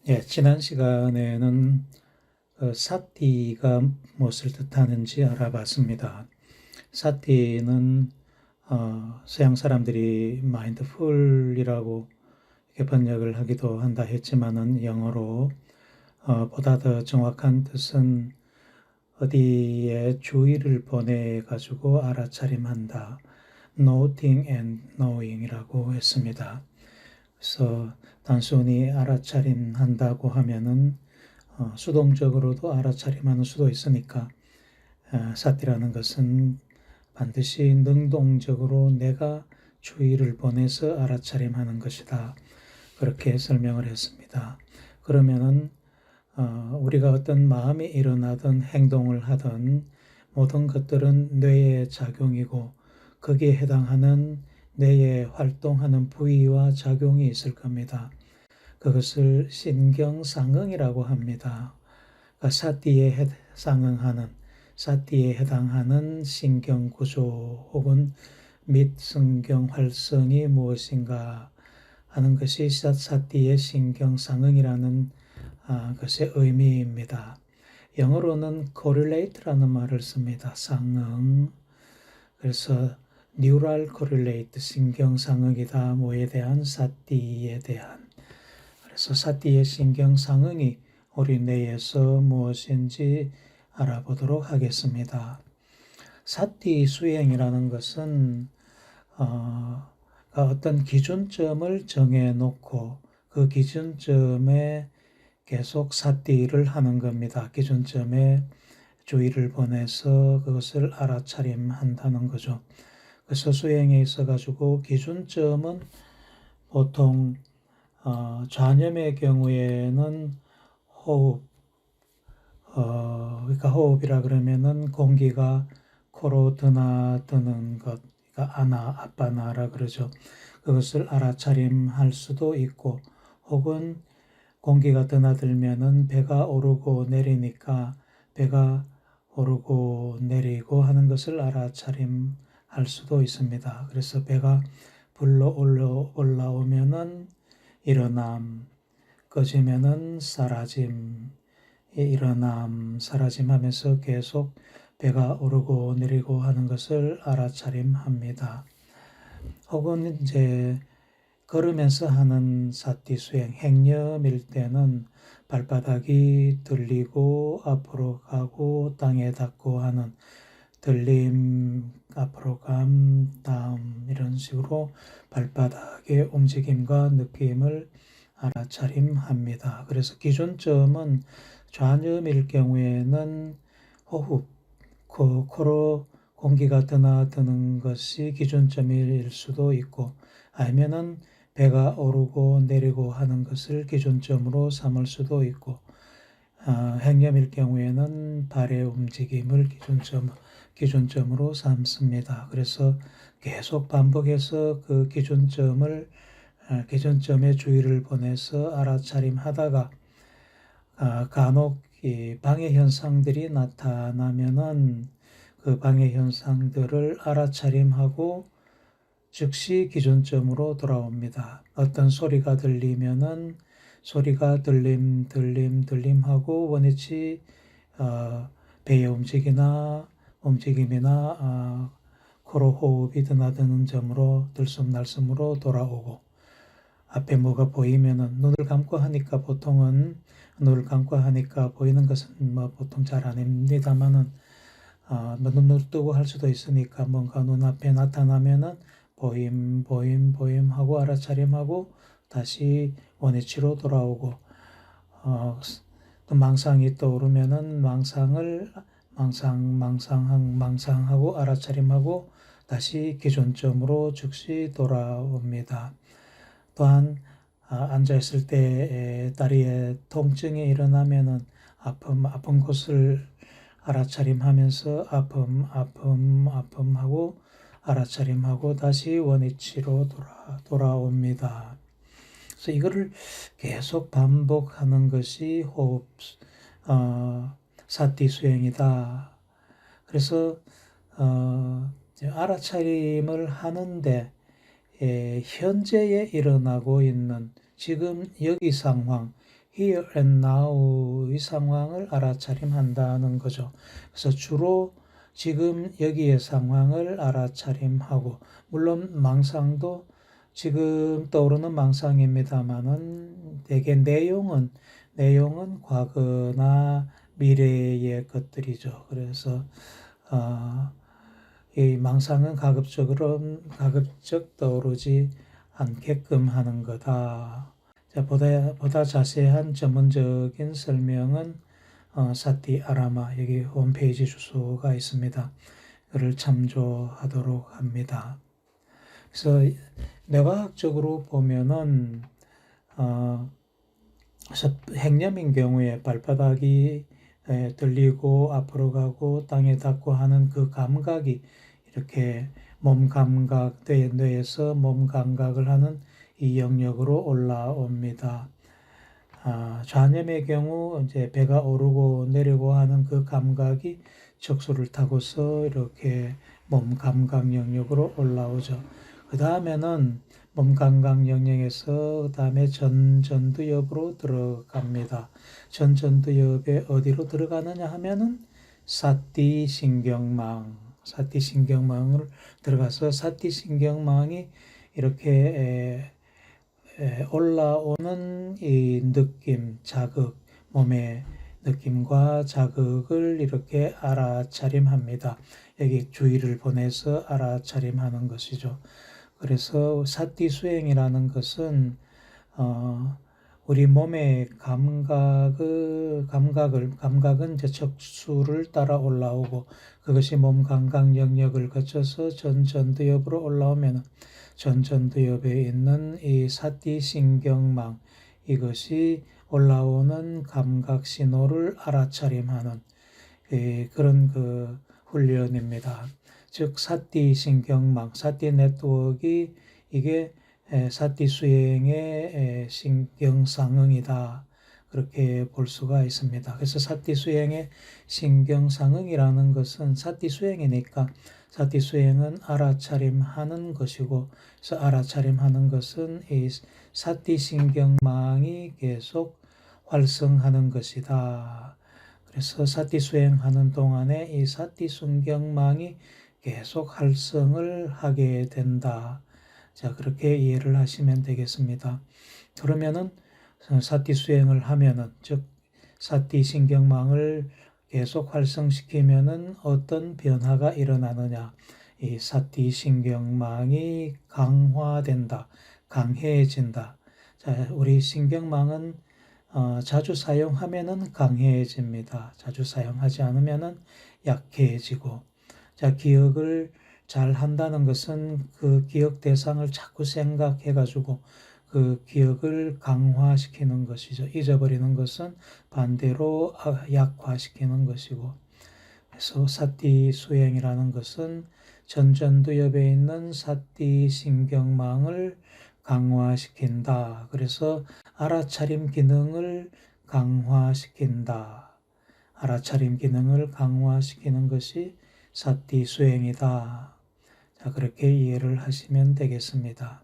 예, 지난 시간에는 사티가 무엇을 뜻하는지 알아봤습니다. 사티는 서양 사람들이 마인드풀이라고 이렇게 번역을 하기도 한다 했지만은 영어로 보다 더 정확한 뜻은 어디에 주의를 보내 가지고 알아차림한다. Noting and knowing이라고 했습니다. 그래서 단순히 알아차림한다고 하면은 수동적으로도 알아차림하는 수도 있으니까 사티라는 것은 반드시 능동적으로 내가 주의를 보내서 알아차림하는 것이다. 그렇게 설명을 했습니다. 그러면은 우리가 어떤 마음이 일어나든 행동을 하든 모든 것들은 뇌의 작용이고 거기에 해당하는 뇌의 활동하는 부위와 작용이 있을 겁니다. 그것을 신경상응이라고 합니다. 그러니까 사티에 해당하는 신경구조 혹은 밑신경 활성이 무엇인가 하는 것이 사티의 신경상응이라는 것의 의미입니다. 영어로는 correlate라는 말을 씁니다. 상응. 그래서 neural correlate, 신경상응이다. 뭐에 대한? 사티에 대한. 그래서 사티의 신경상응이 우리 뇌에서 무엇인지 알아보도록 하겠습니다. 사티 수행이라는 것은 어떤 기준점을 정해놓고 그 기준점에 계속 사티를 하는 겁니다. 기준점에 주의를 보내서 그것을 알아차림한다는 거죠. 그래서 수행에 있어가지고 기준점은 보통 좌념의 경우에는 호흡, 그러니까 호흡이라 그러면은 공기가 코로 드나드는 것, 그러니까 아나, 아빠나라 그러죠. 그것을 알아차림할 수도 있고, 혹은 공기가 드나들면은 배가 오르고 내리니까 배가 오르고 내리고 하는 것을 알아차림할 수도 있습니다. 그래서 배가 불러 올라오면은 일어남, 꺼지면은 사라짐, 일어남, 사라짐 하면서 계속 배가 오르고 내리고 하는 것을 알아차림합니다. 혹은 이제 걸으면서 하는 사티 수행, 행념일 때는 발바닥이 들리고 앞으로 가고 땅에 닿고 하는 들림, 앞으로 감, 다음 이런 식으로 발바닥의 움직임과 느낌을 알아차림합니다. 그래서 기준점은 좌념일 경우에는 호흡, 코로 공기가 드나드는 것이 기준점일 수도 있고 아니면은 배가 오르고 내리고 하는 것을 기준점으로 삼을 수도 있고 행념일 경우에는 발의 움직임을 기준점으로 삼습니다. 그래서 계속 반복해서 그 기준점에 주의를 보내서 알아차림하다가 간혹 이 방해 현상들이 나타나면은 그 방해 현상들을 알아차림하고 즉시 기준점으로 돌아옵니다. 어떤 소리가 들리면은 소리가 들림 하고 원위치 배의 움직임이나 코로 호흡이 드나드는 점으로 들숨날숨으로 돌아오고 앞에 뭐가 보이면은 눈을 감고 하니까 보이는 것은 뭐 보통 잘 아닙니다만은 뭐 눈을 뜨고 할 수도 있으니까 뭔가 눈앞에 나타나면은 보임 하고 알아차림하고 다시 원위치로 돌아오고 또 망상이 떠오르면은 망상하고 알아차림하고 다시 기준점으로 즉시 돌아옵니다. 또한 앉아있을 때 다리에 통증이 일어나면은 아픈 곳을 알아차림하면서 아픔 하고 알아차림하고 다시 원위치로 돌아옵니다. 그래서 이거를 계속 반복하는 것이 호흡 사티 수행이다. 그래서 알아차림을 하는데 현재에 일어나고 있는 지금 여기 상황, here and now의 상황을 알아차림한다는 거죠. 그래서 주로 지금 여기의 상황을 알아차림하고, 물론 망상도 지금 떠오르는 망상입니다만은 대개 내용은 과거나 미래의 것들이죠. 그래서 이 망상은 가급적 떠오르지 않게끔 하는 거다. 자, 보다 자세한 전문적인 설명은 사티 아라마 여기 홈페이지 주소가 있습니다. 그를 참조하도록 합니다. 그래서 뇌과학적으로 보면은 행념인 경우에 발바닥이 들리고 앞으로 가고 땅에 닿고 하는 그 감각이 이렇게 몸 감각, 뇌에서 몸 감각을 하는 이 영역으로 올라옵니다. 좌념의 경우 이제 배가 오르고 내리고 하는 그 감각이 척수를 타고서 이렇게 몸 감각 영역으로 올라오죠. 그 다음에는 몸 감각 영역에서 그 다음에 전두엽으로 들어갑니다. 전두엽에 어디로 들어가느냐 하면은 사티신경망을 들어가서 사티신경망이 이렇게 올라오는 이 느낌, 자극, 몸의 느낌과 자극을 이렇게 알아차림합니다. 여기 주의를 보내서 알아차림하는 것이죠. 그래서 사티수행이라는 것은 우리 몸의 감각은 이제 척수를 따라 올라오고, 그것이 몸 감각 영역을 거쳐서 전두엽으로 올라오면 전두엽에 있는 이 사티신경망, 이것이 올라오는 감각 신호를 알아차림하는 그런 그 훈련입니다. 즉 사티신경망, 사티 네트워크가 이게 사티 수행의 신경상응이다. 그렇게 볼 수가 있습니다. 그래서 사티 수행의 신경상응이라는 것은 사티 수행이니까 사티 수행은 알아차림하는 것이고, 그래서 알아차림하는 것은 이 사티 신경망이 계속 활성하는 것이다. 그래서 사티 수행하는 동안에 이 사티 신경망이 계속 활성을 하게 된다. 자, 그렇게 이해를 하시면 되겠습니다. 그러면은 사티 수행을 하면은, 즉 사티 신경망을 계속 활성시키면은 어떤 변화가 일어나느냐? 이 사티 신경망이 강화된다, 강해진다. 자, 우리 신경망은 자주 사용하면은 강해집니다. 자주 사용하지 않으면은 약해지고. 자, 기억을 잘 한다는 것은 그 기억 대상을 자꾸 생각해가지고 그 기억을 강화시키는 것이죠. 잊어버리는 것은 반대로 약화시키는 것이고. 그래서 사티 수행이라는 것은 전두엽에 있는 사티 신경망을 강화시킨다. 그래서 알아차림 기능을 강화시킨다. 알아차림 기능을 강화시키는 것이 사티 수행이다. 자, 그렇게 이해를 하시면 되겠습니다.